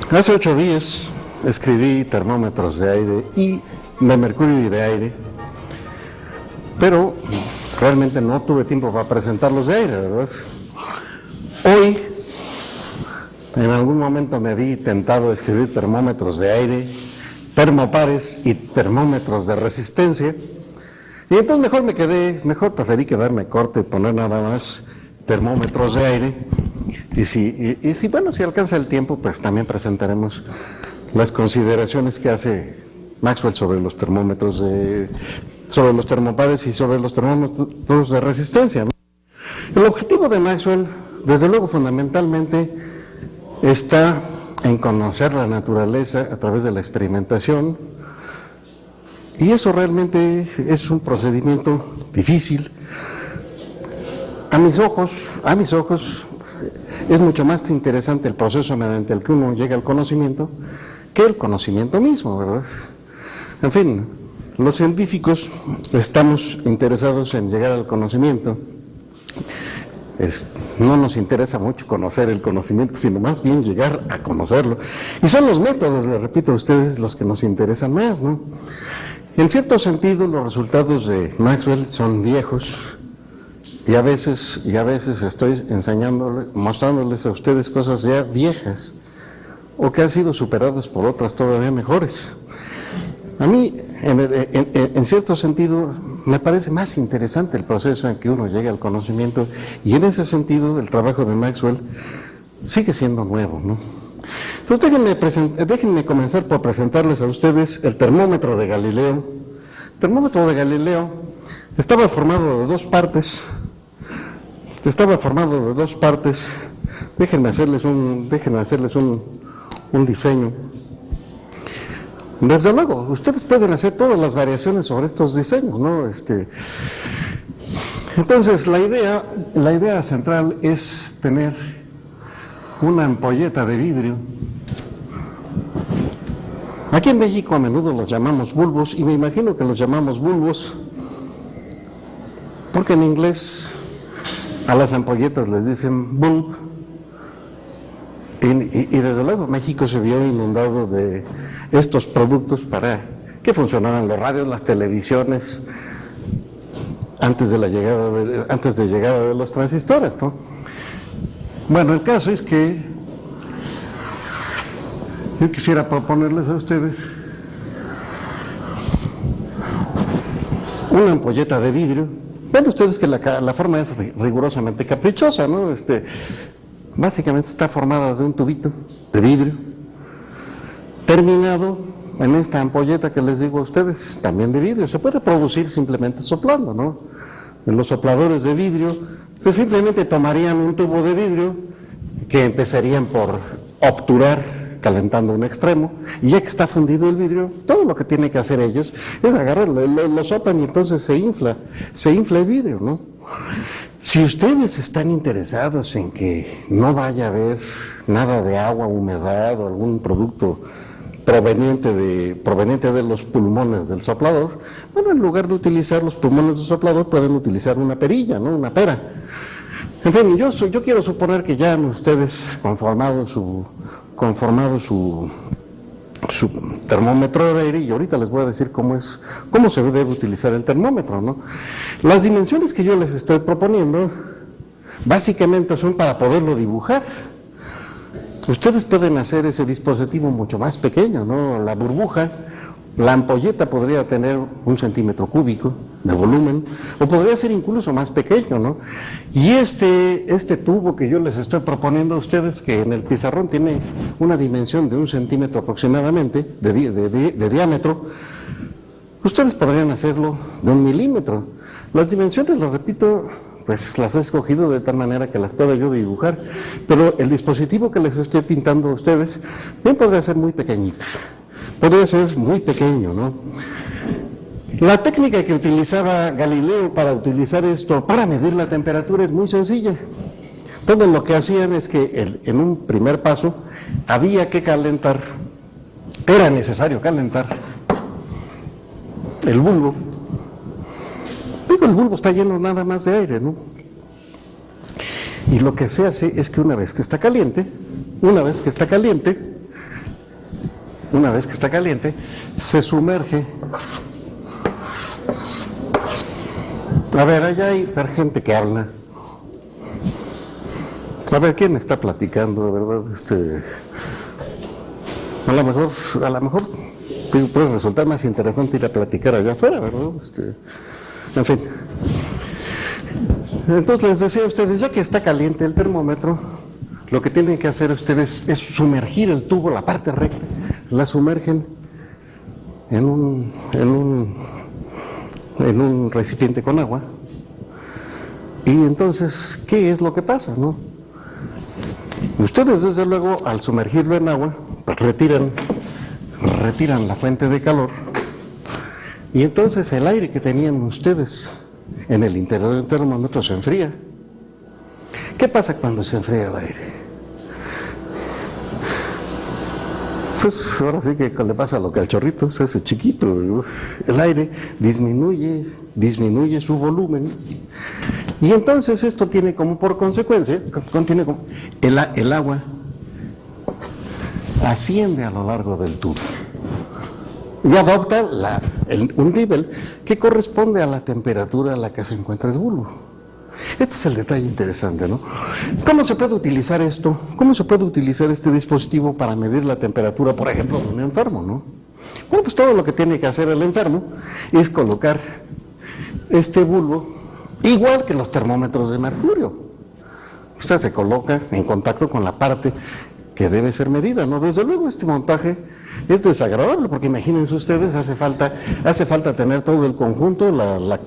Hace 8 días escribí termómetros de aire y de mercurio y de aire, pero realmente no tuve tiempo para presentarlos de aire, ¿verdad? Hoy, en algún momento me vi tentado a escribir termómetros de aire, termopares y termómetros de resistencia, y entonces mejor preferí quedarme corto y poner nada más termómetros de aire. Y si alcanza el tiempo, pues también presentaremos las consideraciones que hace Maxwell sobre los termómetros sobre los termopares y sobre los termómetros de resistencia, ¿no? El objetivo de Maxwell, desde luego, fundamentalmente, está en conocer la naturaleza a través de la experimentación, y eso realmente es un procedimiento difícil. A mis ojos, es mucho más interesante el proceso mediante el que uno llega al conocimiento que el conocimiento mismo, ¿verdad? En fin, los científicos estamos interesados en llegar al conocimiento. No nos interesa mucho conocer el conocimiento, sino más bien llegar a conocerlo. Y son los métodos, les repito a ustedes, los que nos interesan más, ¿no? En cierto sentido, los resultados de Maxwell son viejos, y a veces estoy mostrándoles a ustedes cosas ya viejas, o que han sido superadas por otras todavía mejores. A mí, en cierto sentido, me parece más interesante el proceso en que uno llega al conocimiento, y en ese sentido el trabajo de Maxwell sigue siendo nuevo, ¿no? Entonces déjenme comenzar por presentarles a ustedes el termómetro de Galileo. El termómetro de Galileo estaba formado de dos partes. Déjenme hacerles un diseño. Desde luego, ustedes pueden hacer todas las variaciones sobre estos diseños, ¿no? Entonces, la idea central es tener una ampolleta de vidrio. Aquí en México a menudo los llamamos bulbos, y me imagino que los llamamos bulbos porque en inglés a las ampolletas les dicen bulb, y desde luego México se vio inundado de estos productos para que funcionaran los radios, las televisiones, antes de llegada de los transistores, ¿no? Bueno, el caso es que yo quisiera proponerles a ustedes una ampolleta de vidrio. Ven ustedes que la forma es rigurosamente caprichosa, ¿no? Básicamente está formada de un tubito de vidrio, terminado en esta ampolleta que les digo a ustedes, también de vidrio. Se puede producir simplemente soplando, ¿no? En los sopladores de vidrio, pues simplemente tomarían un tubo de vidrio que empezarían por obturar calentando un extremo, y ya que está fundido el vidrio, todo lo que tienen que hacer ellos es agarrarlo, lo soplan y entonces se infla el vidrio, ¿no? Si ustedes están interesados en que no vaya a haber nada de agua, humedad o algún producto proveniente de los pulmones del soplador, bueno, en lugar de utilizar los pulmones del soplador, pueden utilizar una perilla, ¿no? Una pera. En fin, yo quiero suponer que ya han ustedes conformado su termómetro de aire, y ahorita les voy a decir cómo se debe utilizar el termómetro, ¿no? Las dimensiones que yo les estoy proponiendo básicamente son para poderlo dibujar. Ustedes pueden hacer ese dispositivo mucho más pequeño, ¿no? La burbuja, la ampolleta podría tener 1 centímetro cúbico de volumen, o podría ser incluso más pequeño, ¿no? Y este tubo que yo les estoy proponiendo a ustedes, que en el pizarrón tiene una dimensión de 1 centímetro aproximadamente de diámetro, ustedes podrían hacerlo de 1 milímetro. Las dimensiones, les repito, pues las he escogido de tal manera que las pueda yo dibujar, pero el dispositivo que les estoy pintando a ustedes bien podría ser muy pequeñito, podría ser muy pequeño, ¿no? La técnica que utilizaba Galileo para utilizar esto, para medir la temperatura, es muy sencilla. Todo lo que hacían es que en un primer paso era necesario calentar el bulbo. El bulbo está lleno nada más de aire, ¿no? Y lo que se hace es que una vez que está caliente, una vez que está caliente, se sumerge. A ver, allá hay gente que habla. A ver, ¿quién está platicando, verdad? A lo mejor puede resultar más interesante ir a platicar allá afuera, ¿verdad? En fin. Entonces les decía a ustedes, ya que está caliente el termómetro, lo que tienen que hacer ustedes es sumergir el tubo, la parte recta, la sumergen en un recipiente con agua. Y entonces, ¿qué es lo que pasa, no? Ustedes, desde luego, al sumergirlo en agua, pues retiran la fuente de calor, y entonces el aire que tenían ustedes en el interior del termómetro se enfría. ¿Qué pasa cuando se enfría el aire? Pues ahora sí que le pasa lo que al chorrito, se hace chiquito. El aire disminuye su volumen. Y entonces esto tiene como por consecuencia, el agua asciende a lo largo del tubo y adopta un nivel que corresponde a la temperatura a la que se encuentra el bulbo. Este es el detalle interesante, ¿no? ¿Cómo se puede utilizar esto? ¿Cómo se puede utilizar este dispositivo para medir la temperatura, por ejemplo, de un enfermo, ¿no? Bueno, pues todo lo que tiene que hacer el enfermo es colocar este bulbo, igual que los termómetros de mercurio. O sea, se coloca en contacto con la parte que debe ser medida, ¿no? Desde luego este montaje es desagradable, porque imagínense ustedes, hace falta tener todo el conjunto, el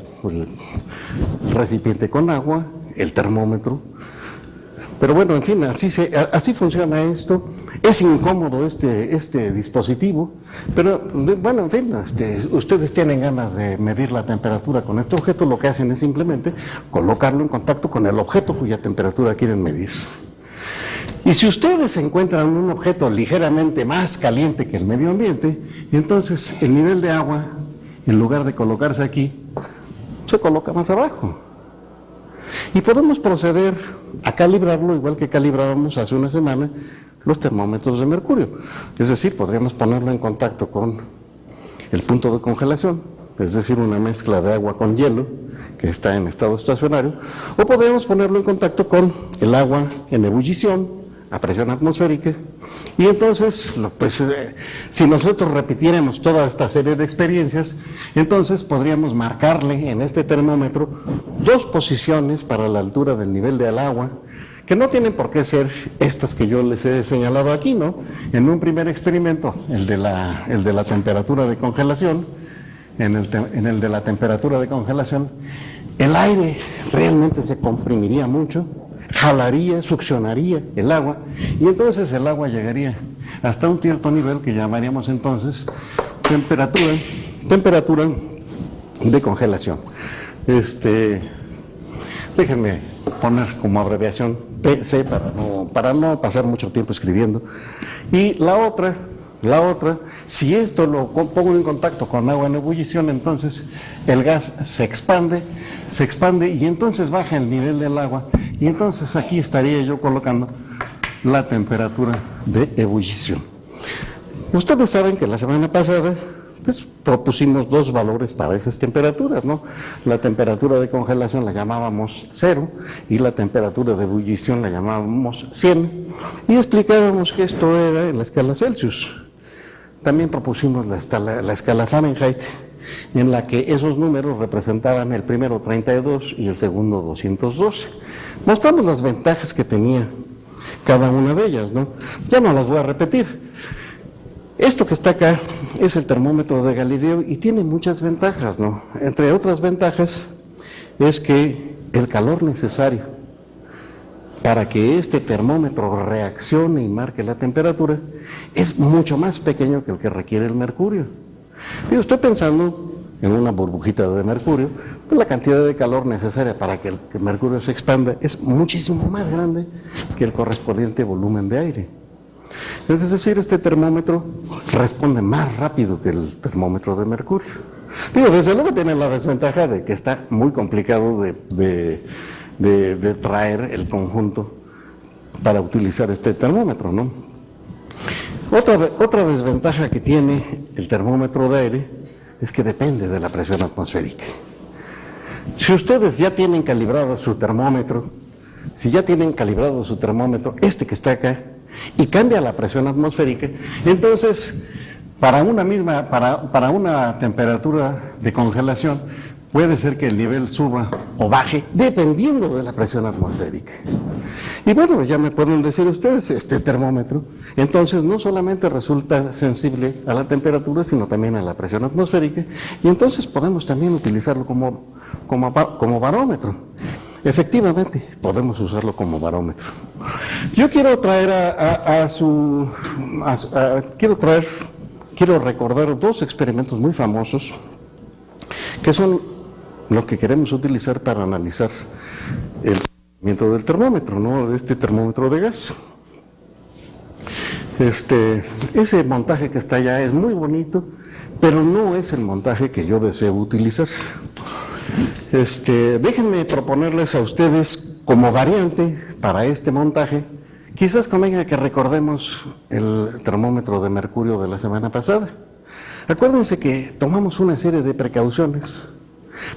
recipiente con agua, el termómetro. Pero bueno, en fin, así funciona esto. Es incómodo este dispositivo, pero bueno, en fin, ustedes tienen ganas de medir la temperatura con este objeto, lo que hacen es simplemente colocarlo en contacto con el objeto cuya temperatura quieren medir. Y si ustedes encuentran un objeto ligeramente más caliente que el medio ambiente, entonces el nivel de agua, en lugar de colocarse aquí, se coloca más abajo. Y podemos proceder a calibrarlo igual que calibrábamos hace una semana los termómetros de mercurio. Es decir, podríamos ponerlo en contacto con el punto de congelación, es decir, una mezcla de agua con hielo que está en estado estacionario, o podríamos ponerlo en contacto con el agua en ebullición a presión atmosférica, y entonces, si nosotros repitiéramos toda esta serie de experiencias, entonces podríamos marcarle en este termómetro 2 posiciones para la altura del nivel del agua, que no tienen por qué ser estas que yo les he señalado aquí, ¿no? En un primer experimento, el de la temperatura de congelación, en el de la temperatura de congelación, el aire realmente se comprimiría mucho, jalaría, succionaría el agua, y entonces el agua llegaría hasta un cierto nivel que llamaríamos entonces temperatura de congelación. Déjenme poner como abreviación PC para no pasar mucho tiempo escribiendo. Y la otra, si esto lo pongo en contacto con agua en ebullición, entonces el gas se expande y entonces baja el nivel del agua, y entonces aquí estaría yo colocando la temperatura de ebullición. Ustedes saben que la semana pasada pues propusimos 2 valores para esas temperaturas, ¿no? La temperatura de congelación la llamábamos 0 y la temperatura de ebullición la llamábamos 100, y explicábamos que esto era en la escala Celsius. También propusimos la escala Fahrenheit, en la que esos números representaban el primero 32 y el segundo 212. Mostramos las ventajas que tenía cada una de ellas, ¿no? Ya no las voy a repetir. Esto que está acá es el termómetro de Galileo y tiene muchas ventajas, ¿no? Entre otras ventajas es que el calor necesario para que este termómetro reaccione y marque la temperatura es mucho más pequeño que el que requiere el mercurio. Yo estoy pensando en una burbujita de mercurio, pues la cantidad de calor necesaria para que el mercurio se expanda es muchísimo más grande que el correspondiente volumen de aire. Es decir, este termómetro responde más rápido que el termómetro de mercurio. Desde luego tiene la desventaja de que está muy complicado de traer el conjunto para utilizar este termómetro, ¿no? Otra desventaja que tiene el termómetro de aire es que depende de la presión atmosférica. Si ustedes ya tienen calibrado su termómetro, este que está acá, y cambia la presión atmosférica, entonces para una temperatura de congelación puede ser que el nivel suba o baje dependiendo de la presión atmosférica. Y bueno, ya me pueden decir ustedes, este termómetro, entonces no solamente resulta sensible a la temperatura, sino también a la presión atmosférica, y entonces podemos también utilizarlo como barómetro. Efectivamente, podemos usarlo como barómetro. Yo quiero traer quiero recordar dos experimentos muy famosos que son lo que queremos utilizar para analizar el movimiento del termómetro, ¿no? De este termómetro de gas. Ese montaje que está allá es muy bonito, pero no es el montaje que yo deseo utilizar. Déjenme proponerles a ustedes como variante para este montaje, quizás convenga que recordemos el termómetro de mercurio de la semana pasada. Acuérdense que tomamos una serie de precauciones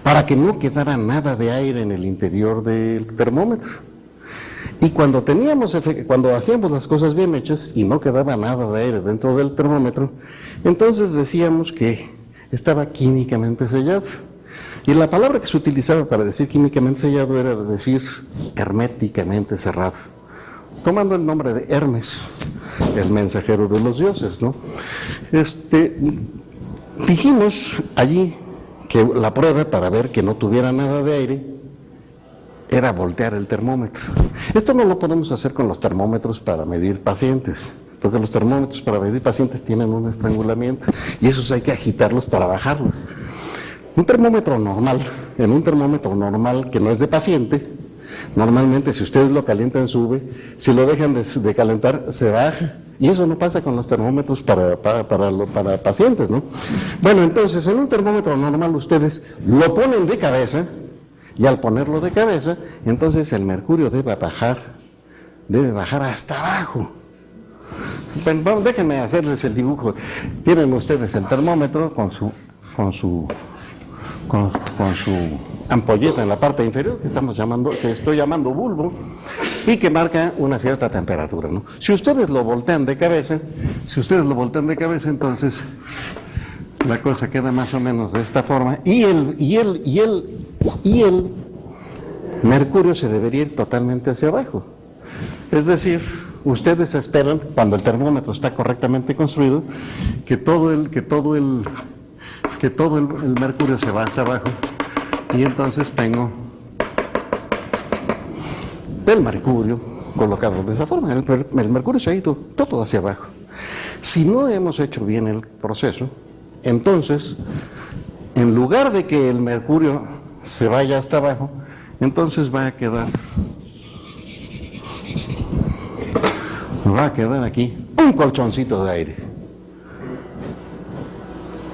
para que no quedara nada de aire en el interior del termómetro. Y cuando hacíamos las cosas bien hechas y no quedaba nada de aire dentro del termómetro, entonces decíamos que estaba químicamente sellado. Y la palabra que se utilizaba para decir químicamente sellado era decir herméticamente cerrado, tomando el nombre de Hermes, el mensajero de los dioses, ¿no? Dijimos allí que la prueba para ver que no tuviera nada de aire era voltear el termómetro. Esto no lo podemos hacer con los termómetros para medir pacientes, porque los termómetros para medir pacientes tienen un estrangulamiento y esos hay que agitarlos para bajarlos. En un termómetro normal que no es de paciente, normalmente si ustedes lo calientan sube, si lo dejan de calentar se baja. Y eso no pasa con los termómetros para pacientes, ¿no? Bueno, entonces en un termómetro normal ustedes lo ponen de cabeza, y al ponerlo de cabeza, entonces el mercurio debe bajar hasta abajo. Bueno, déjenme hacerles el dibujo. Tienen ustedes el termómetro con su ampolleta en la parte inferior, que estoy llamando bulbo, y que marca una cierta temperatura, ¿no? Si ustedes lo voltean de cabeza, entonces la cosa queda más o menos de esta forma, y el mercurio se debería ir totalmente hacia abajo. Es decir, ustedes esperan, cuando el termómetro está correctamente construido, que todo el mercurio se va hacia abajo, y entonces tengo el mercurio colocado de esa forma. El mercurio se ha ido todo hacia abajo. Si no hemos hecho bien el proceso, entonces, en lugar de que el mercurio se vaya hasta abajo, entonces va a quedar aquí un colchoncito de aire.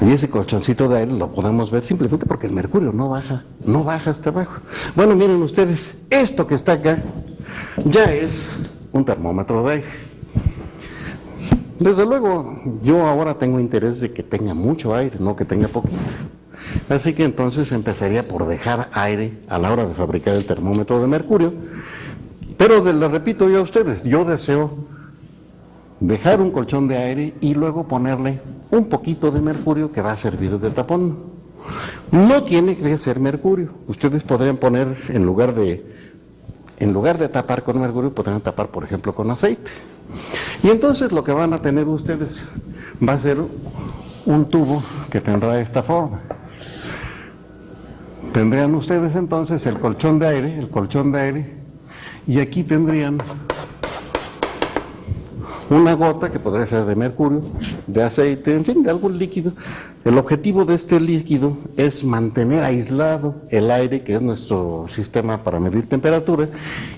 Y ese colchoncito de aire lo podemos ver simplemente porque el mercurio no baja hasta abajo. Bueno, miren ustedes, esto que está acá ya es un termómetro de aire. Desde luego, yo ahora tengo interés de que tenga mucho aire, no que tenga poquito. Así que entonces empezaría por dejar aire a la hora de fabricar el termómetro de mercurio. Pero les repito yo a ustedes, yo deseo dejar un colchón de aire y luego ponerle un poquito de mercurio que va a servir de tapón. No tiene que ser mercurio. Ustedes podrían poner, en lugar de tapar con mercurio, podrían tapar, por ejemplo, con aceite. Y entonces lo que van a tener ustedes va a ser un tubo que tendrá esta forma. Tendrían ustedes entonces el colchón de aire, y aquí tendrían una gota que podría ser de mercurio, de aceite, en fin, de algún líquido. El objetivo de este líquido es mantener aislado el aire, que es nuestro sistema para medir temperatura,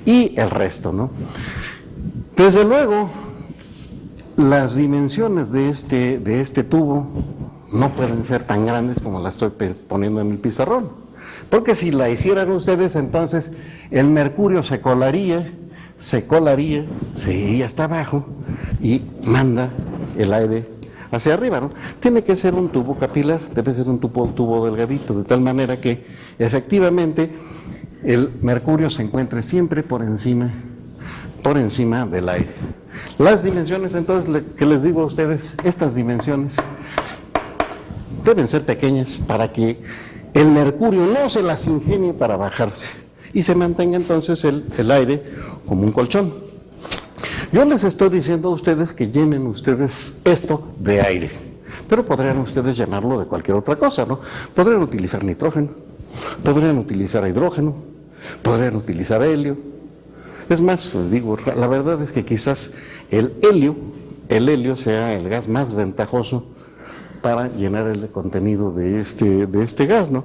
y el resto, ¿no? Desde luego, las dimensiones de este tubo no pueden ser tan grandes como la estoy poniendo en el pizarrón, porque si la hicieran ustedes, entonces el mercurio se colaría, se iría hasta abajo y manda el aire hacia arriba, ¿no? Tiene que ser un tubo capilar, debe ser un tubo delgadito, de tal manera que efectivamente el mercurio se encuentre siempre por encima del aire. Las dimensiones, entonces, que les digo a ustedes, estas dimensiones deben ser pequeñas para que el mercurio no se las ingenie para bajarse y se mantenga entonces el aire como un colchón. Yo les estoy diciendo a ustedes que llenen ustedes esto de aire, pero podrían ustedes llenarlo de cualquier otra cosa, ¿no? Podrían utilizar nitrógeno, podrían utilizar hidrógeno, podrían utilizar helio. Es más, les digo, la verdad es que quizás el helio sea el gas más ventajoso para llenar el contenido de este gas, ¿no?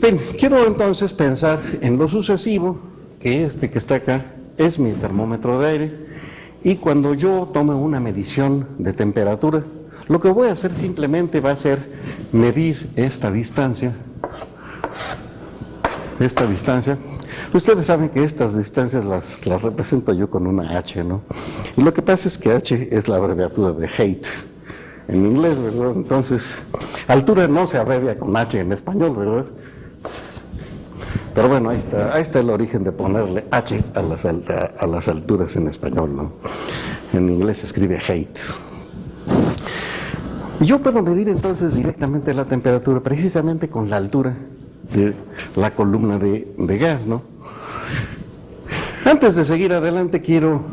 Bien, quiero entonces pensar en lo sucesivo, que que está acá es mi termómetro de aire, y cuando yo tome una medición de temperatura, lo que voy a hacer simplemente va a ser medir esta distancia. Ustedes saben que estas distancias las represento yo con una H, ¿no? Y lo que pasa es que H es la abreviatura de height en inglés, ¿verdad? Entonces, altura no se abrevia con H en español, ¿verdad? Pero bueno, ahí está el origen de ponerle H a las alturas en español, ¿no? En inglés se escribe height. Y yo puedo medir entonces directamente la temperatura precisamente con la altura de la columna de gas, ¿no? Antes de seguir adelante quiero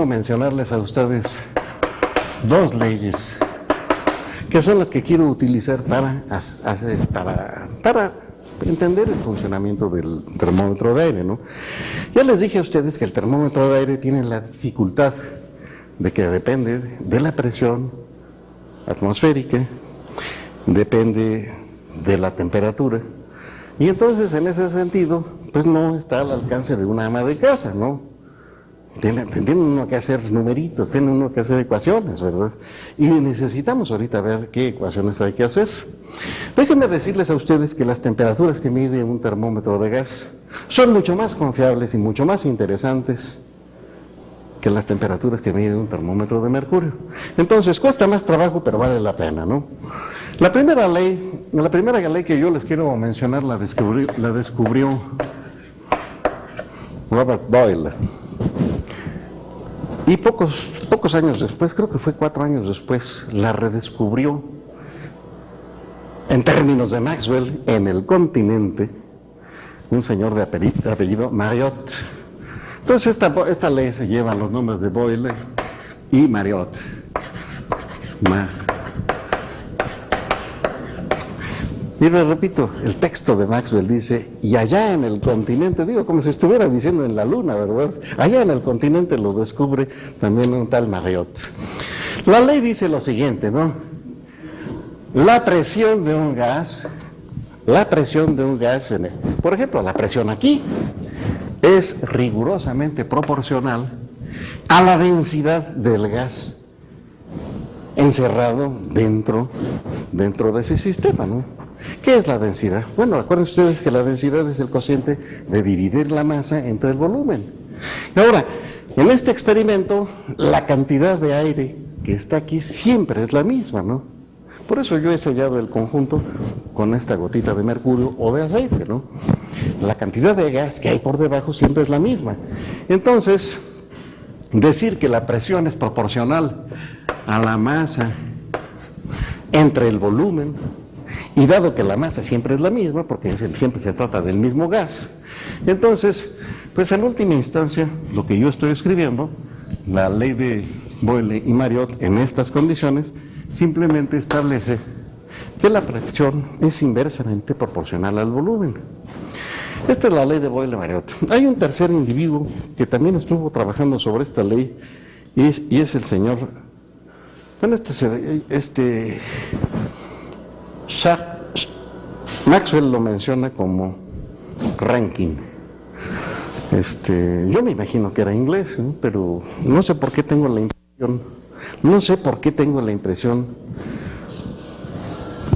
mencionarles a ustedes dos leyes que son las que quiero utilizar para entender el funcionamiento del termómetro de aire, ¿no? Ya les dije a ustedes que el termómetro de aire tiene la dificultad de que depende de la presión atmosférica, depende de la temperatura, y entonces en ese sentido, pues no está al alcance de una ama de casa, ¿no? Tiene uno que hacer numeritos, tiene uno que hacer ecuaciones, ¿verdad? Y necesitamos ahorita ver qué ecuaciones hay que hacer. Déjenme decirles a ustedes que las temperaturas que mide un termómetro de gas son mucho más confiables y mucho más interesantes que las temperaturas que mide un termómetro de mercurio. Entonces, cuesta más trabajo, pero vale la pena, ¿no? La primera ley que yo les quiero mencionar la descubrió Robert Boyle. Y pocos años después, creo que fue 4 años después, la redescubrió en términos de Maxwell en el continente un señor de apellido Marriott. Entonces esta ley se lleva los nombres de Boyle y Marriott. Y les repito, el texto de Maxwell dice, y allá en el continente, digo como si estuviera diciendo en la luna, ¿verdad? Allá en el continente lo descubre también un tal Marriott. La ley dice lo siguiente, ¿no? La presión de un gas, por ejemplo, la presión aquí, es rigurosamente proporcional a la densidad del gas encerrado dentro de ese sistema, ¿no? ¿Qué es la densidad? Bueno, recuerden ustedes que la densidad es el cociente de dividir la masa entre el volumen. Y ahora, en este experimento, la cantidad de aire que está aquí siempre es la misma, ¿no? Por eso yo he sellado el conjunto con esta gotita de mercurio o de aceite, ¿no? La cantidad de gas que hay por debajo siempre es la misma. Entonces, decir que la presión es proporcional a la masa entre el volumen, y dado que la masa siempre es la misma, porque siempre se trata del mismo gas, entonces, pues en última instancia, lo que yo estoy escribiendo, la ley de Boyle y Marriott en estas condiciones, simplemente establece que la presión es inversamente proporcional al volumen. Esta es la ley de Boyle y Marriott. Hay un tercer individuo que también estuvo trabajando sobre esta ley, y es el señor, bueno, Maxwell lo menciona como Rankine. Yo me imagino que era inglés, ¿no? Pero no sé por qué tengo la impresión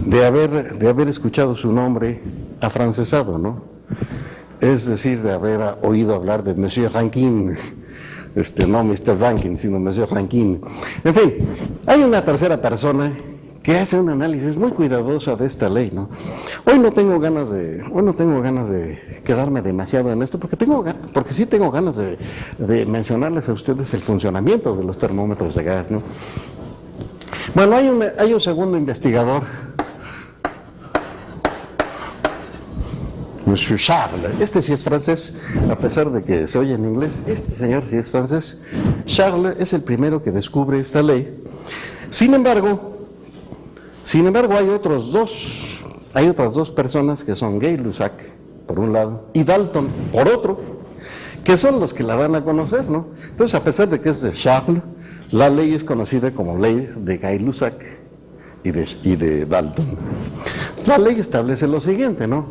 de haber escuchado su nombre afrancesado, ¿no? Es decir, de haber oído hablar de Monsieur Rankine, no Mr. Rankin, sino Monsieur Rankin. En fin, hay una tercera persona que hace un análisis muy cuidadoso de esta ley, ¿no? Hoy no tengo ganas de quedarme demasiado en esto, porque sí tengo ganas de mencionarles a ustedes el funcionamiento de los termómetros de gas, ¿no? Bueno, hay un segundo investigador, Monsieur Charles. Este sí es francés, a pesar de que se oye en inglés. Este señor sí es francés. Charles es el primero que descubre esta ley. Sin embargo, hay otras dos personas que son Gay-Lussac, por un lado, y Dalton, por otro, que son los que la dan a conocer, ¿no? Entonces, a pesar de que es de Charles, la ley es conocida como ley de Gay-Lussac y de Dalton. La ley establece lo siguiente, ¿no?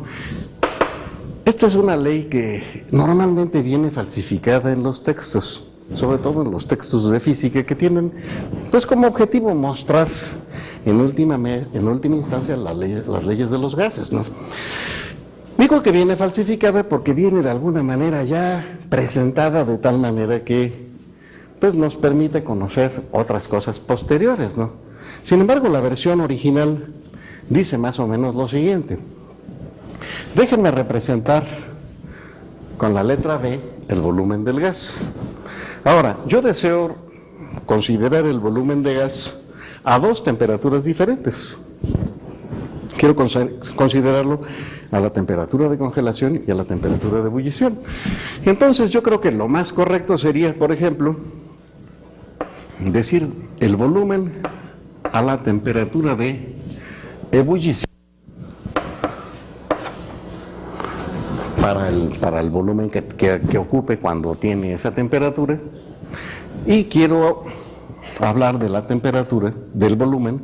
Esta es una ley que normalmente viene falsificada en los textos, sobre todo en los textos de física, que tienen pues como objetivo mostrar en última instancia las leyes de los gases, ¿no? Digo que viene falsificada porque viene de alguna manera ya presentada de tal manera que pues nos permite conocer otras cosas posteriores, ¿no? Sin embargo, la versión original dice más o menos lo siguiente. Déjenme representar con la letra B el volumen del gas. Ahora, yo deseo considerar el volumen de gas a dos temperaturas diferentes. Quiero considerarlo a la temperatura de congelación y a la temperatura de ebullición. Entonces, yo creo que lo más correcto sería, por ejemplo, decir el volumen a la temperatura de ebullición para el volumen que ocupe cuando tiene esa temperatura, y quiero hablar de la temperatura del volumen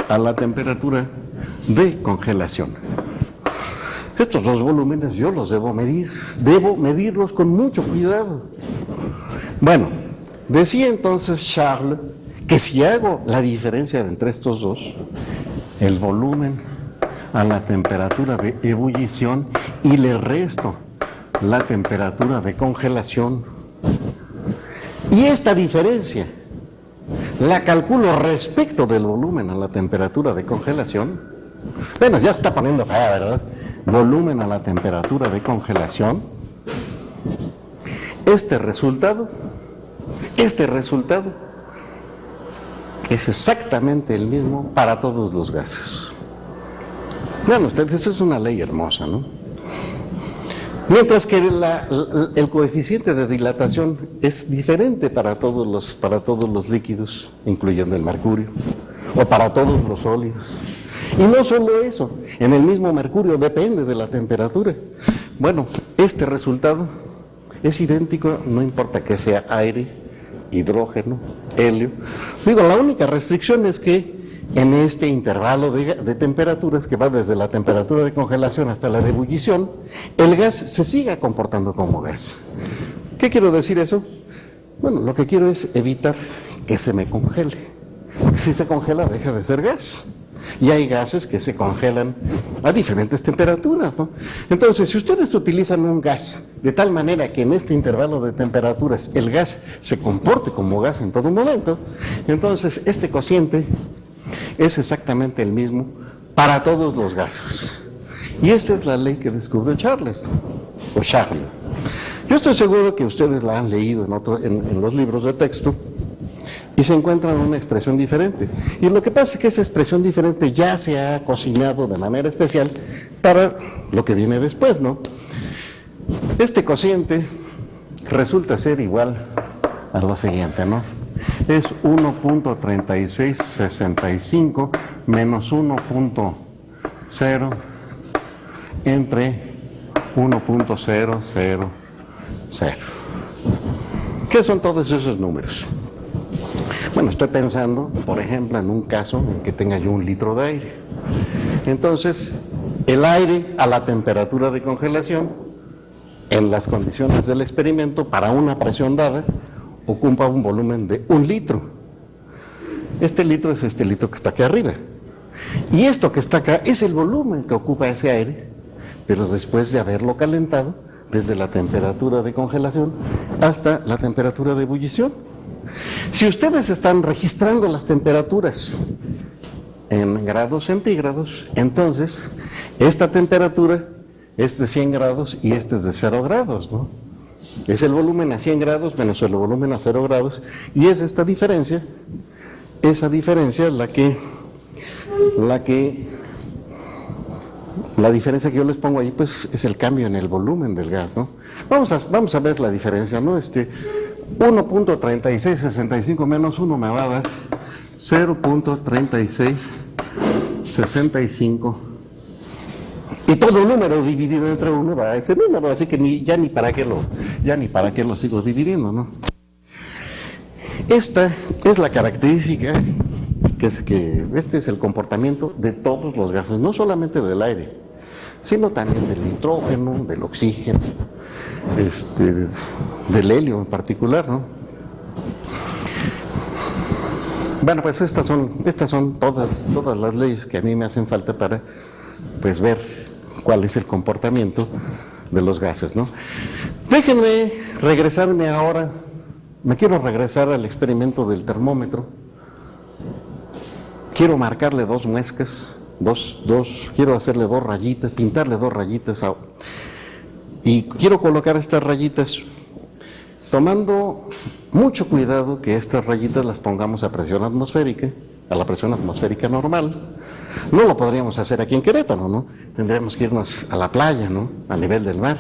a la temperatura de congelación. Estos dos volúmenes yo los debo medirlos con mucho cuidado. Bueno, decía entonces Charles que si hago la diferencia entre estos dos, el volumen a la temperatura de ebullición y le resto la temperatura de congelación, y esta diferencia la calculo respecto del volumen a la temperatura de congelación. Bueno, ya está poniendo fea, ¿verdad? Volumen a la temperatura de congelación. Este resultado es exactamente el mismo para todos los gases. Bueno, ustedes, eso es una ley hermosa, ¿no? Mientras que el coeficiente de dilatación es diferente para todos los líquidos, incluyendo el mercurio, o para todos los sólidos. Y no solo eso, en el mismo mercurio depende de la temperatura. Bueno, este resultado es idéntico, no importa que sea aire, hidrógeno, helio. Digo, la única restricción es que en este intervalo de temperaturas que va desde la temperatura de congelación hasta la de ebullición, el gas se siga comportando como gas. ¿Qué quiero decir eso? Bueno, lo que quiero es evitar que se me congele. Porque si se congela, deja de ser gas. Y hay gases que se congelan a diferentes temperaturas, ¿no? Entonces, si ustedes utilizan un gas de tal manera que en este intervalo de temperaturas el gas se comporte como gas en todo momento, entonces este cociente es exactamente el mismo para todos los gases. Y esta es la ley que descubrió Charles. Yo estoy seguro que ustedes la han leído en los libros de texto y se encuentran una expresión diferente. Y lo que pasa es que esa expresión diferente ya se ha cocinado de manera especial para lo que viene después, ¿no? Este cociente resulta ser igual a lo siguiente, ¿no? Es 1.3665 menos 1.0 entre 1.000. ¿Qué son todos esos números? Bueno, estoy pensando, por ejemplo, en un caso en que tenga yo 1 litro de aire. Entonces, el aire a la temperatura de congelación, en las condiciones del experimento, para una presión dada, ocupa un volumen de 1 litro. Este litro es este litro que está aquí arriba. Y esto que está acá es el volumen que ocupa ese aire, pero después de haberlo calentado desde la temperatura de congelación hasta la temperatura de ebullición. Si ustedes están registrando las temperaturas en grados centígrados, entonces esta temperatura es de 100 grados y este es de 0 grados, ¿no? Es el volumen a 100 grados menos el volumen a 0 grados, y es esta diferencia, la diferencia que yo les pongo ahí, pues es el cambio en el volumen del gas, ¿no? Vamos a ver la diferencia, ¿no? 1.3665 menos 1 me va a dar 0.3665. Y todo número dividido entre 1 da ese número, así que ya ni para qué lo sigo dividiendo, ¿no? Esta es la característica, este es el comportamiento de todos los gases, no solamente del aire, sino también del nitrógeno, del oxígeno, del helio en particular, ¿no? Bueno, pues estas son todas las leyes que a mí me hacen falta para, pues, ver cuál es el comportamiento de los gases, ¿no? Déjenme regresarme ahora, me quiero regresar al experimento del termómetro. Quiero marcarle 2 muescas, quiero hacerle 2 rayitas, pintarle 2 rayitas, y quiero colocar estas rayitas tomando mucho cuidado que estas rayitas las pongamos a presión atmosférica, a la presión atmosférica normal. No lo podríamos hacer aquí en Querétaro, ¿no? Tendríamos que irnos a la playa, ¿no? A nivel del mar.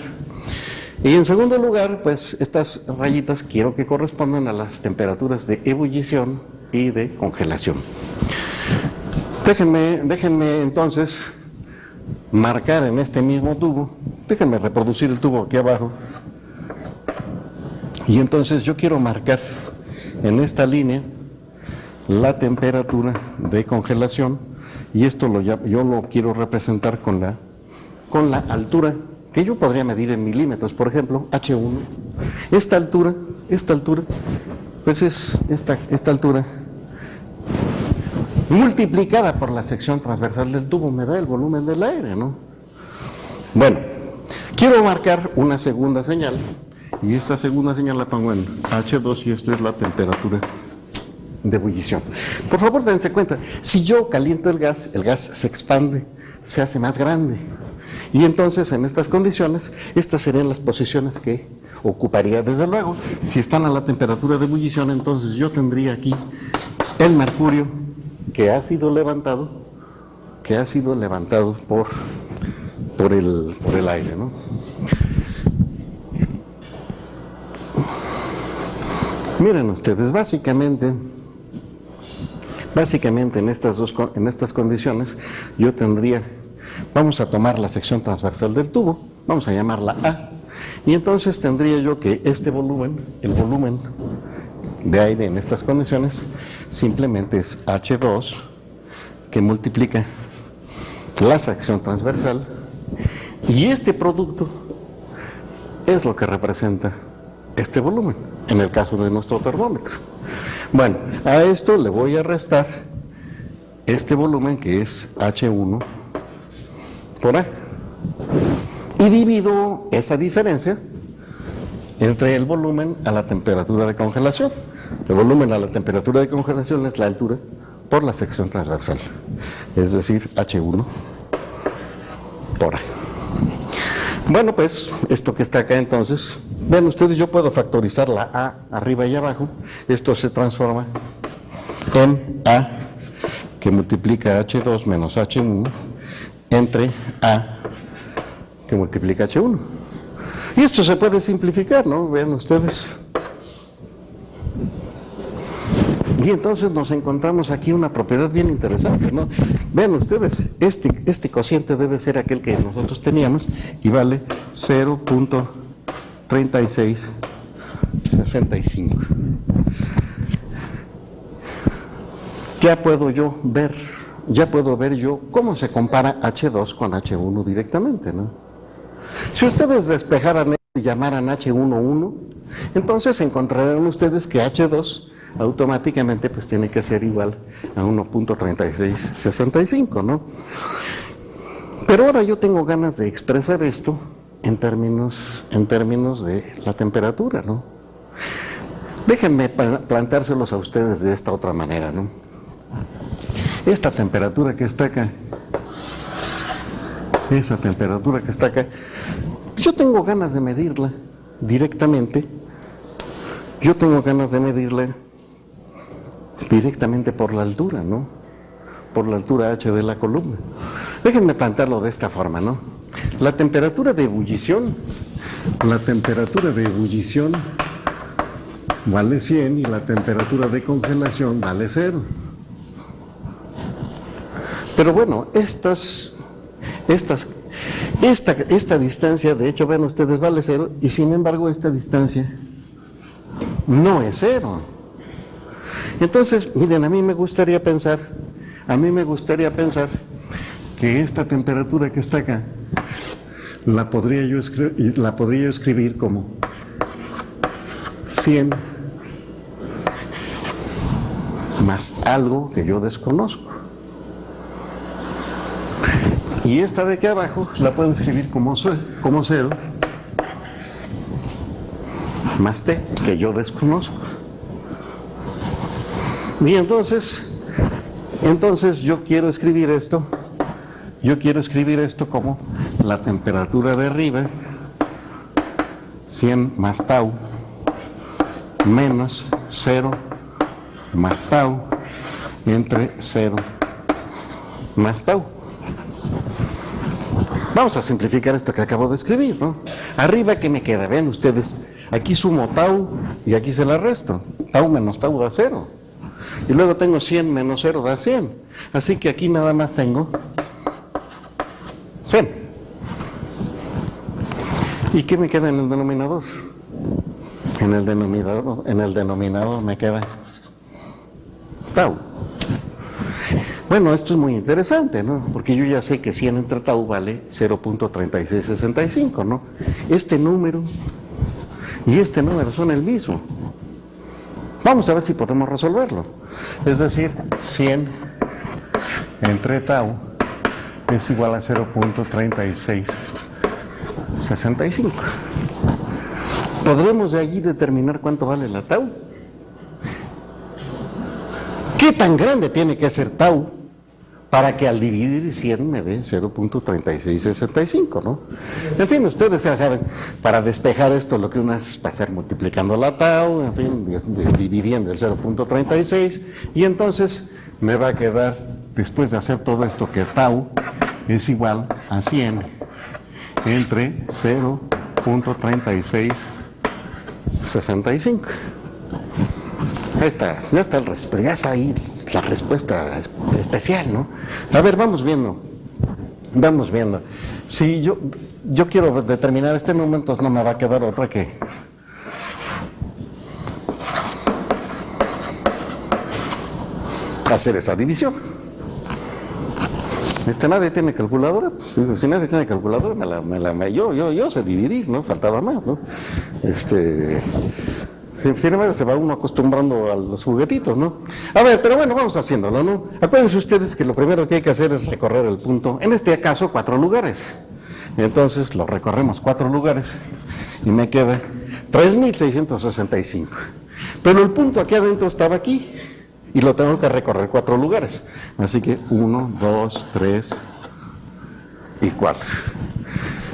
Y en segundo lugar, pues estas rayitas quiero que correspondan a las temperaturas de ebullición y de congelación. Déjenme entonces marcar en este mismo tubo, déjenme reproducir el tubo aquí abajo, y entonces yo quiero marcar en esta línea la temperatura de congelación, y esto yo lo quiero representar con la altura que yo podría medir en milímetros, por ejemplo, H1. Esta altura, pues es esta altura multiplicada por la sección transversal del tubo, me da el volumen del aire, ¿no? Bueno, quiero marcar una segunda señal, y esta segunda señal la pongo en H2, y esto es la temperatura de ebullición. Por favor, dense cuenta, si yo caliento el gas se expande, se hace más grande. Y entonces, en estas condiciones, estas serían las posiciones que ocuparía. Desde luego, si están a la temperatura de ebullición, entonces yo tendría aquí el mercurio que ha sido levantado por el aire, ¿no? Miren ustedes, básicamente en estas condiciones yo tendría, vamos a tomar la sección transversal del tubo, vamos a llamarla A, y entonces tendría yo que este volumen, el volumen de aire en estas condiciones, simplemente es H2, que multiplica la sección transversal, y este producto es lo que representa este volumen, en el caso de nuestro termómetro. Bueno, a esto le voy a restar este volumen, que es H1 por A, y divido esa diferencia entre el volumen a la temperatura de congelación. El volumen a la temperatura de congelación es la altura por la sección transversal, es decir, H1 por A. Bueno, pues esto que está acá, entonces, ven ustedes, yo puedo factorizar la A arriba y abajo. Esto se transforma en A, que multiplica H2 menos H1 entre A, que multiplica H1. Y esto se puede simplificar, ¿no? Vean ustedes. Y entonces nos encontramos aquí una propiedad bien interesante, ¿no? Vean ustedes, este cociente debe ser aquel que nosotros teníamos, y vale 0.3665. Ya puedo ver yo cómo se compara H2 con H1 directamente, ¿no? Si ustedes despejaran esto y llamaran H11, entonces encontrarán ustedes que H2 automáticamente pues tiene que ser igual a 1.3665, ¿no? Pero ahora yo tengo ganas de expresar esto en términos de la temperatura, ¿no? Déjenme planteárselos a ustedes de esta otra manera, ¿no? Esta temperatura que está acá, esa temperatura que está acá, yo tengo ganas de medirla directamente, yo tengo ganas de medirla directamente por la altura, ¿no? Por la altura H de la columna. Déjenme plantearlo de esta forma, ¿no? La temperatura de ebullición vale 100 y la temperatura de congelación vale 0. Pero bueno, esta distancia, de hecho, ven ustedes, vale 0, y sin embargo esta distancia no es 0. Entonces, miren, a mí me gustaría pensar que esta temperatura que está acá la podría yo escribir como 100 más algo que yo desconozco. Y esta de aquí abajo la puedo escribir como 0 más t, que yo desconozco. Y entonces yo quiero escribir esto como la temperatura de arriba, 100 más tau, menos 0 más tau, entre 0 más tau. Vamos a simplificar esto que acabo de escribir, ¿no? Arriba, ¿qué me queda? Ven ustedes, aquí sumo tau y aquí se la resto. Tau menos tau da 0. Y luego tengo 100 menos 0 da 100. Así que aquí nada más tengo 100. ¿Y qué me queda en el denominador? En el denominador me queda tau. Bueno, esto es muy interesante, ¿no? Porque yo ya sé que 100 entre tau vale 0.3665, ¿no? Este número y este número son el mismo. Vamos a ver si podemos resolverlo. Es decir, 100 entre tau es igual a 0.3665. ¿Podremos de allí determinar cuánto vale la tau? ¿Qué tan grande tiene que ser tau para que al dividir 100 me dé 0.3665, ¿no? En fin, ustedes ya saben, para despejar esto lo que uno hace es pasar multiplicando la tau, en fin, dividiendo el 0.36, y entonces me va a quedar, después de hacer todo esto, que tau es igual a 100 entre 0.3665. Ya está ahí la respuesta especial, ¿no? A ver, vamos viendo. Si yo quiero determinar este número, entonces no me va a quedar otra que hacer esa división. Nadie tiene calculadora. Pues, si nadie tiene calculadora, yo sé dividir, ¿no? Faltaba más, ¿no? Sin embargo, se va uno acostumbrando a los juguetitos, ¿no? A ver, pero bueno, vamos haciéndolo, ¿no? Acuérdense ustedes que lo primero que hay que hacer es recorrer el punto, en este caso 4 lugares. Entonces lo recorremos 4 lugares y me queda 3.665. Pero el punto aquí adentro estaba aquí y lo tengo que recorrer 4 lugares. Así que 1, 2, 3 y 4.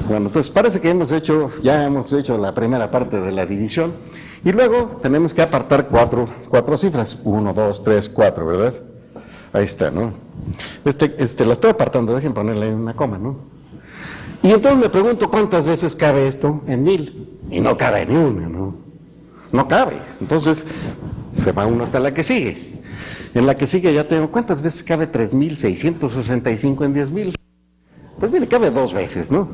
Bueno, entonces parece que ya hemos hecho la primera parte de la división. Y luego tenemos que apartar cuatro cifras. 1, 2, 3, 4, ¿verdad? Ahí está, ¿no? La estoy apartando, dejen ponerle una coma, ¿no? Y entonces me pregunto cuántas veces cabe esto en 1000. Y no cabe ni una, ¿no? No cabe. Entonces se va uno hasta la que sigue. En la que sigue ya tengo, ¿cuántas veces cabe 3.665 en 10.000? Pues mire, cabe 2 veces, ¿no?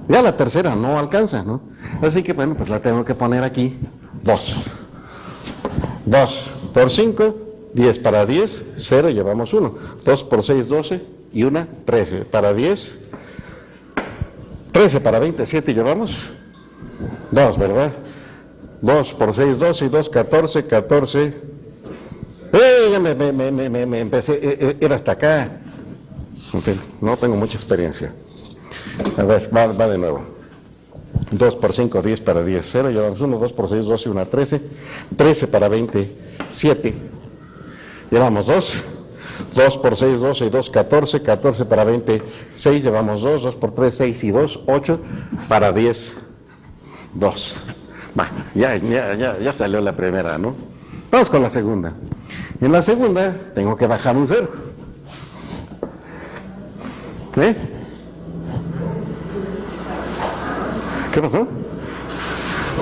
Ya la tercera no alcanza, ¿no? Así que bueno, pues la tengo que poner aquí. 2 por 5, 10 para 10, 0, llevamos 1. 2 por 6, 12 y 1, 13. Para 10, 13 para 27 llevamos 2, ¿verdad? 2 por 6, 12 y 2, 14, 14. Ya me empecé, era hasta acá. En fin, no tengo mucha experiencia. A ver, va de nuevo. 2 por 5, 10 para 10, 0, llevamos 1, 2 por 6, 12, 1, 13, 13 para 20, 7, llevamos 2, 2 por 6, 12 y 2, 14, 14 para 20, 6, llevamos 2, 2 por 3, 6 y 2, 8, para 10, 2. Va, ya salió la primera, ¿no? Vamos con la segunda. En la segunda tengo que bajar un 0. ¿Eh? ¿Qué pasó?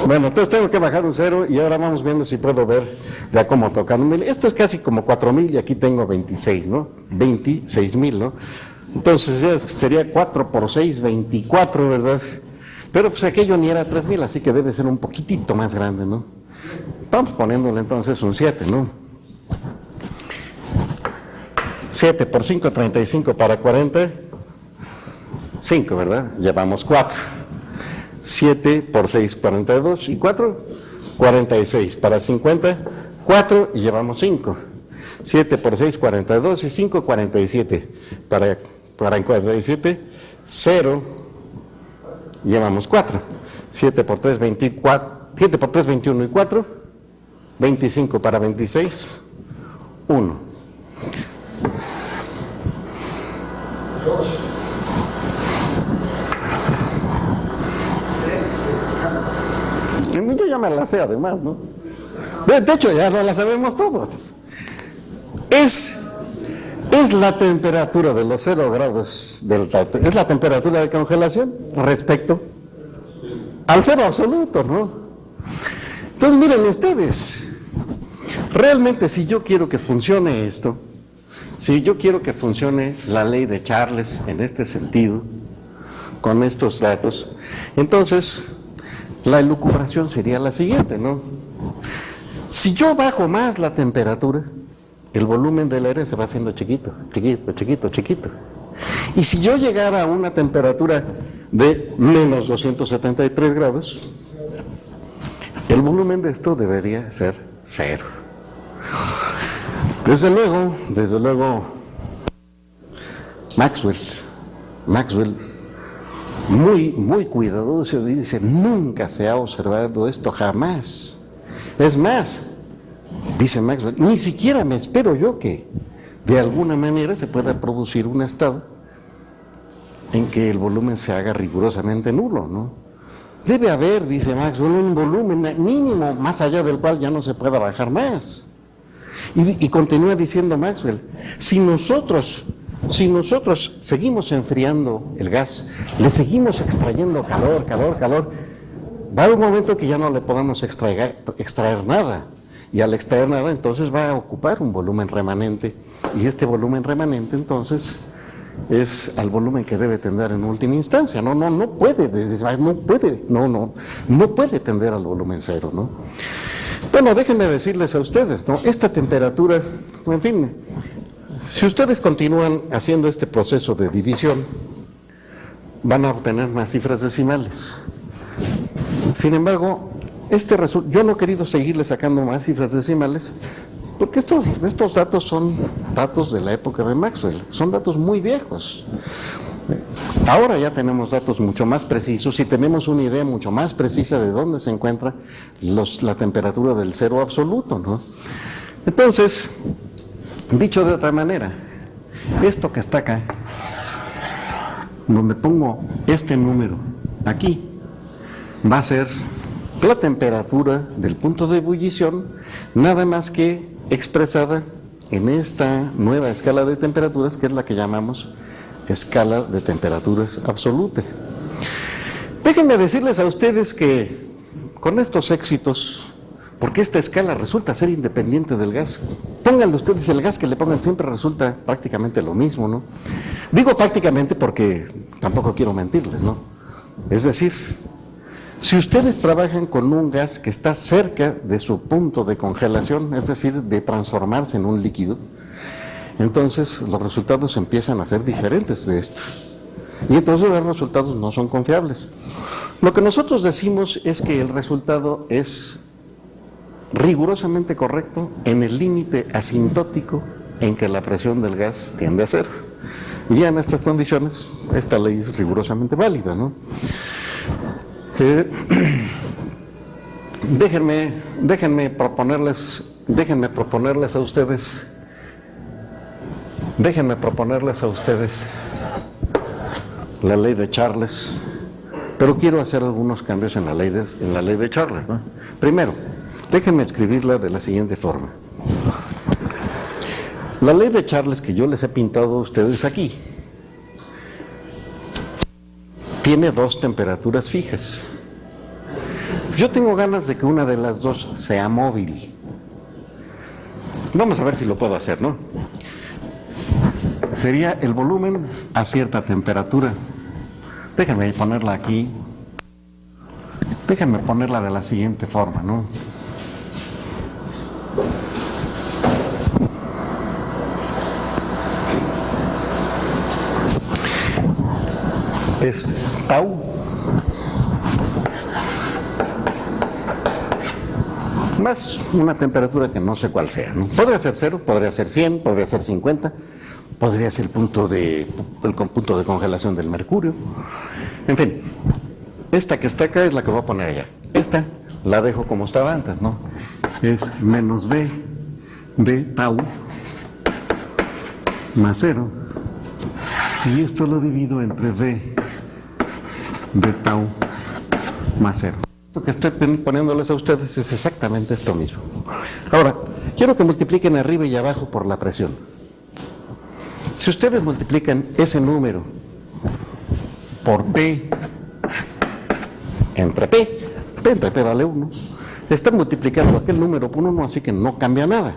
Bueno, entonces tengo que bajar un 0 y ahora vamos viendo si puedo ver ya cómo tocar un 1000. Esto es casi como 4000 y aquí tengo 26, ¿no? 26,000, ¿no? Entonces ya sería 4 por 6, 24, ¿verdad? Pero pues aquello ni era 3000, así que debe ser un poquitito más grande, ¿no? Vamos poniéndole entonces un 7, ¿no? 7 por 5, 35 para 40, 5, ¿verdad? Llevamos 4. 7 por 6, 42 y 4, 46 para 50, 4 y llevamos 5. 7 por 6, 42 y 5, 47 para 47, 0, llevamos 4. 7 por 3, 24, 7 por 3, 21 y 4, 25 para 26, 1. Yo ya me la sé además, ¿no? De hecho ya no la sabemos todos. Es la temperatura de los 0 grados es la temperatura de congelación respecto al 0 absoluto, ¿no? Entonces miren ustedes, realmente si yo quiero que funcione esto, si yo quiero que funcione la ley de Charles en este sentido, con estos datos, entonces la elucubración sería la siguiente, ¿no? Si yo bajo más la temperatura, el volumen del aire se va haciendo chiquito, chiquito, chiquito, chiquito. Y si yo llegara a una temperatura de menos 273 grados, el volumen de esto debería ser 0. Desde luego, Maxwell, muy cuidadoso, dice, nunca se ha observado esto, jamás. Es más, dice Maxwell, ni siquiera me espero yo que de alguna manera se pueda producir un estado en que el volumen se haga rigurosamente nulo, ¿no? Debe haber, dice Maxwell, un volumen mínimo más allá del cual ya no se pueda bajar más. Y continúa diciendo Maxwell, si nosotros seguimos enfriando el gas, le seguimos extrayendo calor, va a haber un momento que ya no le podamos extraer nada. Y al extraer nada, entonces va a ocupar un volumen remanente. Y este volumen remanente, entonces, es al volumen que debe tender en última instancia. No puede tender al volumen 0, ¿no? Bueno, déjenme decirles a ustedes, ¿no? Esta temperatura, en fin, si ustedes continúan haciendo este proceso de división, van a obtener más cifras decimales. Sin embargo, yo no he querido seguirle sacando más cifras decimales, porque estos datos son datos de la época de Maxwell, son datos muy viejos. Ahora ya tenemos datos mucho más precisos y tenemos una idea mucho más precisa de dónde se encuentra la temperatura del 0 absoluto, ¿no? Entonces, dicho de otra manera, esto que está acá, donde pongo este número aquí, va a ser la temperatura del punto de ebullición, nada más que expresada en esta nueva escala de temperaturas, que es la que llamamos escala de temperaturas absoluta. Déjenme decirles a ustedes que con estos éxitos, porque esta escala resulta ser independiente del gas, pónganle ustedes el gas que le pongan, siempre resulta prácticamente lo mismo, ¿no? Digo prácticamente porque tampoco quiero mentirles, ¿no? Es decir, si ustedes trabajan con un gas que está cerca de su punto de congelación, es decir, de transformarse en un líquido, entonces los resultados empiezan a ser diferentes de esto. Y entonces los resultados no son confiables. Lo que nosotros decimos es que el resultado es rigurosamente correcto en el límite asintótico en que la presión del gas tiende a ser. Y ya en estas condiciones, esta ley es rigurosamente válida, ¿no? Eh, déjenme proponerles a ustedes la ley de Charles, pero quiero hacer algunos cambios en la ley de Charles, ¿no? Primero, déjenme escribirla de la siguiente forma. La ley de Charles que yo les he pintado a ustedes aquí tiene dos temperaturas fijas. Yo tengo ganas de que una de las dos sea móvil. Vamos a ver si lo puedo hacer, ¿no? Sería el volumen a cierta temperatura. Déjenme ponerla aquí. Déjenme ponerla de la siguiente forma, ¿no? Es tau más una temperatura que no sé cuál sea, ¿no? Podría ser 0, podría ser 100, podría ser 50, podría ser el punto de congelación del mercurio. En fin, esta que está acá es la que voy a poner allá. Esta la dejo como estaba antes, ¿no? Es menos V de tau más 0. Y esto lo divido entre V de tau más 0. Lo que estoy poniéndoles a ustedes es exactamente esto mismo. Ahora, quiero que multipliquen arriba y abajo por la presión. Si ustedes multiplican ese número por P entre P entre P vale 1, están multiplicando aquel número por 1, así que no cambia nada.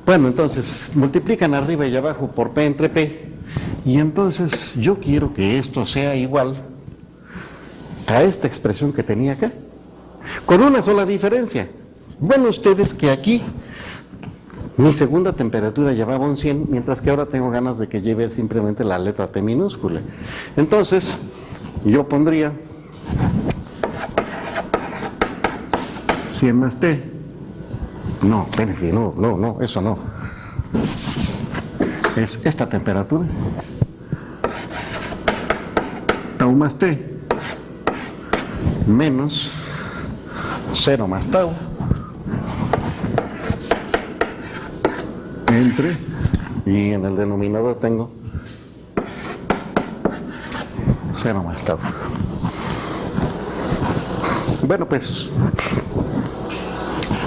Bueno, entonces, multiplican arriba y abajo por P entre P, y entonces yo quiero que esto sea igual a esta expresión que tenía acá, con una sola diferencia. Bueno, ustedes que aquí mi segunda temperatura llevaba un 100, mientras que ahora tengo ganas de que lleve simplemente la letra T minúscula. Entonces, yo pondría 100 más T. No, espérense, no, eso no. Es esta temperatura. Tau más T. Menos 0 más tau entre, y en el denominador tengo 0 más tau. Bueno, pues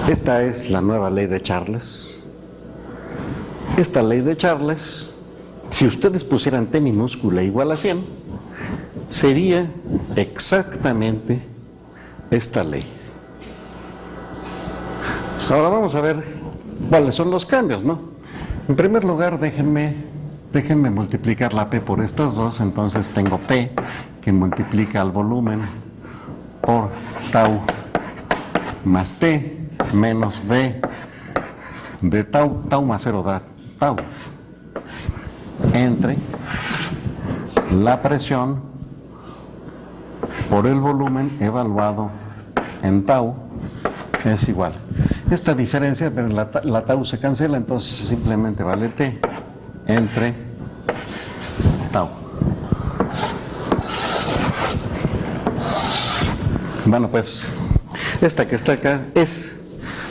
esta es la nueva ley de Charles. Esta ley de Charles, si ustedes pusieran T minúscula igual a 100, sería exactamente esta ley. Ahora vamos a ver cuáles son los cambios, ¿no? En primer lugar, déjenme multiplicar la P por estas dos. Entonces tengo P que multiplica al volumen por tau más T menos V de tau más 0 da tau entre la presión por el volumen evaluado en tau es igual. Esta diferencia, pero la tau se cancela, entonces simplemente vale T entre tau. Bueno, pues esta que está acá es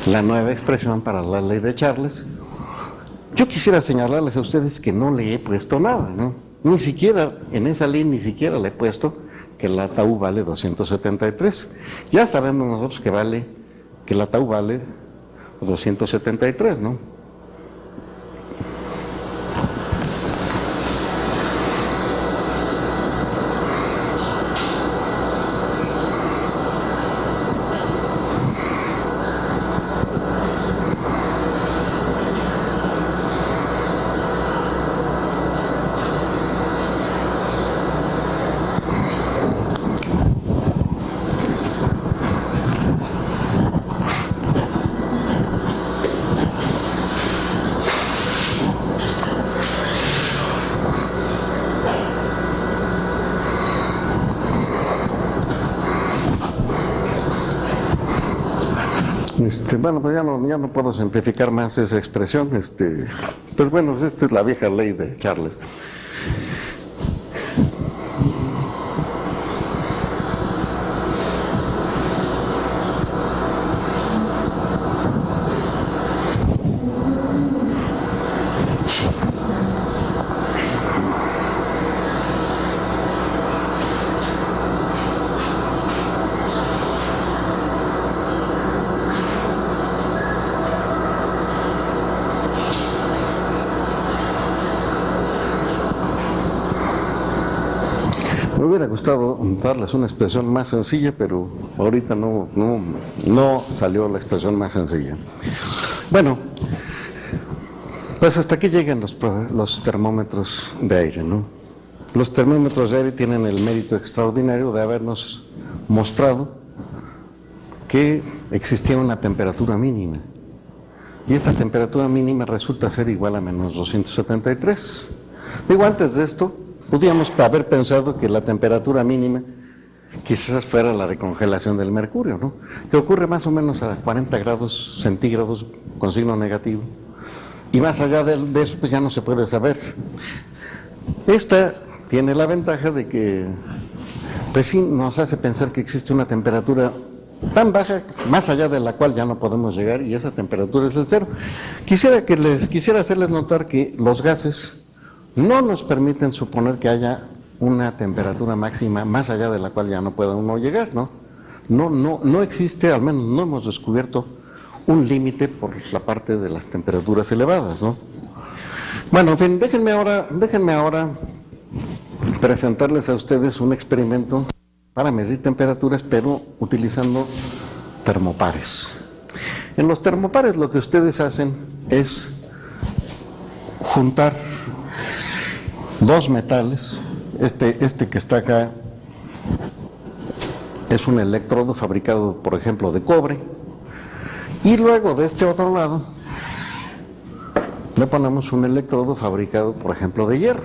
la nueva expresión para la ley de Charles. Yo quisiera señalarles a ustedes que no le he puesto nada, ¿no? Ni siquiera en esa ley, ni siquiera le he puesto que la tau vale 273. Ya sabemos nosotros que la tau vale 273, ¿no? Bueno, pues ya no puedo simplificar más esa expresión. Pues bueno, esta es la vieja ley de Charles. Me hubiera gustado darles una expresión más sencilla, pero ahorita no salió la expresión más sencilla. Bueno, pues hasta aquí llegan los termómetros de aire, ¿no? Los termómetros de aire tienen el mérito extraordinario de habernos mostrado que existía una temperatura mínima. Y esta temperatura mínima resulta ser igual a menos 273. Digo, antes de esto, podíamos haber pensado que la temperatura mínima quizás fuera la de congelación del mercurio, ¿no? Que ocurre más o menos a 40 grados centígrados con signo negativo. Y más allá de eso, pues ya no se puede saber. Esta tiene la ventaja de que, pues sí, nos hace pensar que existe una temperatura tan baja, más allá de la cual ya no podemos llegar, y esa temperatura es el cero. Quisiera hacerles notar que los gases no nos permiten suponer que haya una temperatura máxima más allá de la cual ya no pueda uno llegar, ¿no? No existe, al menos no hemos descubierto un límite por la parte de las temperaturas elevadas, ¿no? Bueno, en fin, déjenme ahora presentarles a ustedes un experimento para medir temperaturas, pero utilizando termopares. En los termopares lo que ustedes hacen es juntar dos metales. Este que está acá es un electrodo fabricado, por ejemplo, de cobre, y luego de este otro lado le ponemos un electrodo fabricado, por ejemplo, de hierro.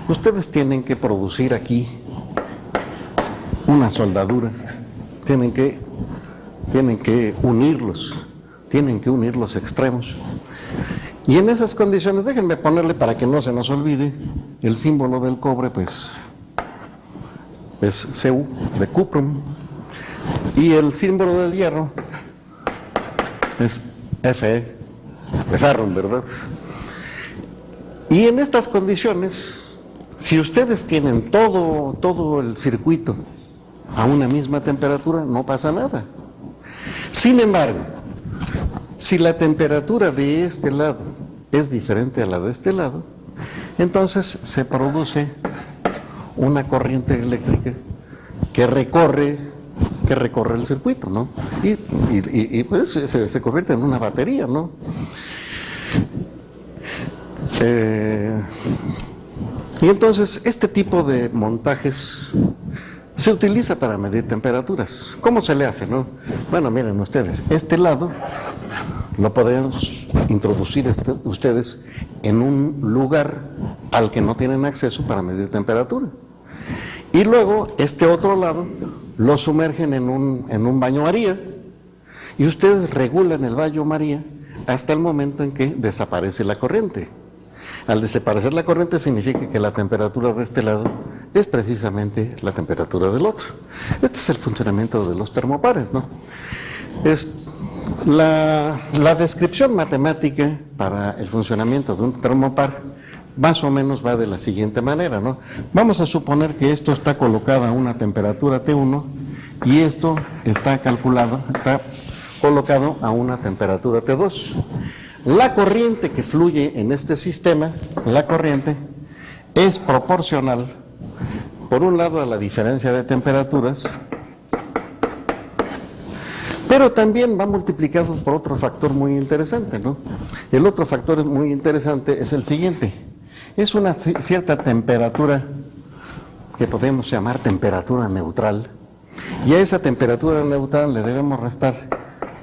Ustedes tienen que producir aquí una soldadura, tienen que unir los extremos. Y en esas condiciones, déjenme ponerle para que no se nos olvide, el símbolo del cobre, pues, es Cu, de cuprum, y el símbolo del hierro es Fe, de ferrum, ¿verdad? Y en estas condiciones, si ustedes tienen todo el circuito a una misma temperatura, no pasa nada. Sin embargo, si la temperatura de este lado es diferente a la de este lado, entonces se produce una corriente eléctrica que recorre el circuito, ¿no? Y pues se convierte en una batería, ¿no? Y entonces este tipo de montajes se utiliza para medir temperaturas. ¿Cómo se le hace, no? Bueno, miren ustedes, este lado lo podríamos introducir ustedes en un lugar al que no tienen acceso para medir temperatura. Y luego este otro lado lo sumergen en un baño María, y ustedes regulan el baño María hasta el momento en que desaparece la corriente. Al desaparecer la corriente significa que la temperatura de este lado es precisamente la temperatura del otro. Este es el funcionamiento de los termopares, ¿no? La descripción matemática para el funcionamiento de un termopar más o menos va de la siguiente manera, ¿no? Vamos a suponer que esto está colocado a una temperatura T1 y esto está colocado a una temperatura T2. La corriente que fluye en este sistema, la corriente, es proporcional, por un lado, a la diferencia de temperaturas, pero también va multiplicado por otro factor muy interesante, ¿no? El otro factor muy interesante es el siguiente. Es una cierta temperatura que podemos llamar temperatura neutral, y a esa temperatura neutral le debemos restar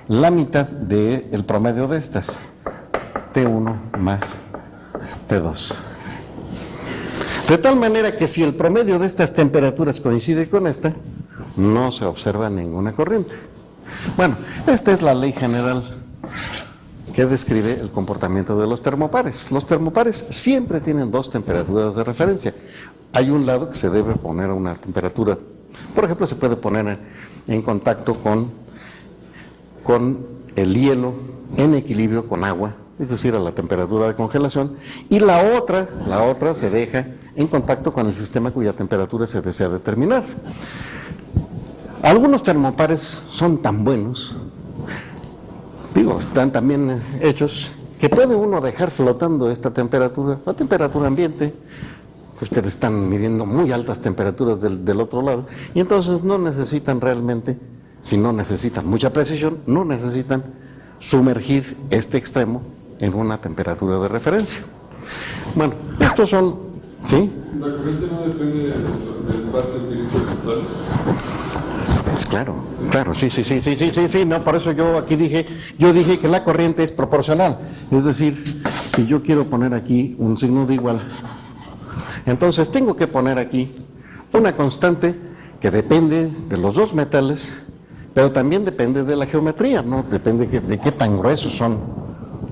la mitad del promedio de estas, T1 más T2. De tal manera que si el promedio de estas temperaturas coincide con esta, no se observa ninguna corriente. Bueno, esta es la ley general que describe el comportamiento de los termopares. Los termopares siempre tienen dos temperaturas de referencia. Hay un lado que se debe poner a una temperatura, por ejemplo, se puede poner en contacto con el hielo en equilibrio con agua, es decir, a la temperatura de congelación, y la otra se deja en contacto con el sistema cuya temperatura se desea determinar. Algunos termopares son tan buenos, están también hechos, que puede uno dejar flotando esta temperatura, la temperatura ambiente, ustedes están midiendo muy altas temperaturas del otro lado, y entonces no necesitan realmente, si no necesitan mucha precisión, no necesitan sumergir este extremo en una temperatura de referencia. Bueno, estos son, ¿sí? ¿La corriente no depende del lugar que utiliza el usuario? Pues claro, sí, no, por eso yo dije que la corriente es proporcional, es decir, si yo quiero poner aquí un signo de igual, entonces tengo que poner aquí una constante que depende de los dos metales, pero también depende de la geometría, ¿no? Depende de qué tan gruesos son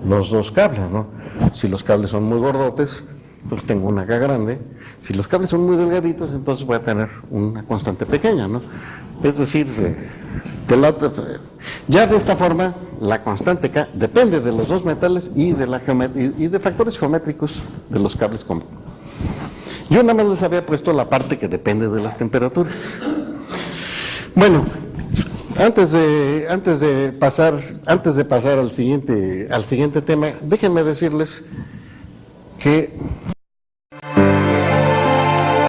los dos cables, ¿no? Si los cables son muy gordotes, pues tengo una K grande. Si los cables son muy delgaditos, entonces voy a tener una constante pequeña, ¿no? Es decir, ya de esta forma, la constante K depende de los dos metales y de factores geométricos de los cables. Yo nada más les había puesto la parte que depende de las temperaturas. Bueno, antes de pasar al siguiente tema, déjenme decirles que